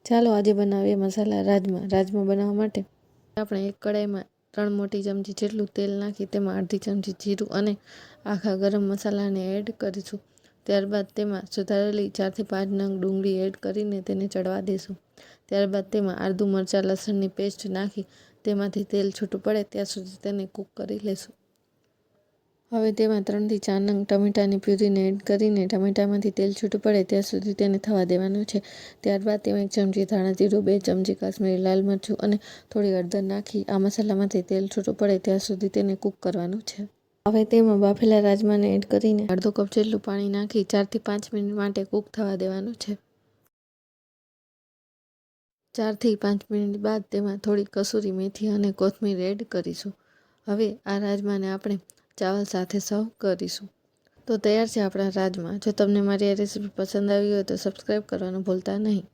ચાલો આજે બનાવીએ મસાલા રાજમા। રાજમા બનાવવા માટે આપણે એક કડાઈમાં 3 મોટી ચમચી જેટલું તેલ નાખી તેમાં અડધી ચમચી જીરું અને આખા ગરમ મસાલાને એડ કરીશું। ત્યારબાદ તેમાં સુધારેલી 4 થી 5 નંગ ડુંગળી એડ કરીને તેને ચડવા દેશું। ત્યારબાદ તેમાં આદુ મરચાં લસણની પેસ્ટ નાખી તેમાંથી તેલ છૂટું પડે ત્યાં સુધી તેને કૂક કરી લેશું। હવે તેમાં 3 થી 4 નંગ ટમેટાની પ્યુરીને એડ કરીને ટમેટામાંથી તેલ છૂટું પડે ત્યાં સુધી તેને થવા દેવાનું છે। ત્યારબાદ તેમાં 1 ચમચી ધાણા જીરું, 2 ચમચી કાશ્મીરી લાલ મરચું અને થોડી હળદર નાખી આ મસાલામાંથી તેલ છૂટું પડે ત્યાં સુધી તેને કૂક કરવાનું છે। હવે તેમાં બાફેલા રાજમાને એડ કરીને અડધો કપ જેટલું પાણી નાખી 4 થી 5 મિનિટ માટે કૂક થવા દેવાનું છે। 4 થી 5 મિનિટ બાદ તેમાં થોડી કસૂરી મેથી અને કોથમીર એડ કરીશું। હવે આ રાજમાને આપણે ચાવલ સાથે સર્વ કરીશું। તો તૈયાર છે આપણા રાજમા। જો તમને મારી આ રેસીપી પસંદ આવી હોય તો સબસ્ક્રાઈબ કરવાનું ભૂલતા નહીં।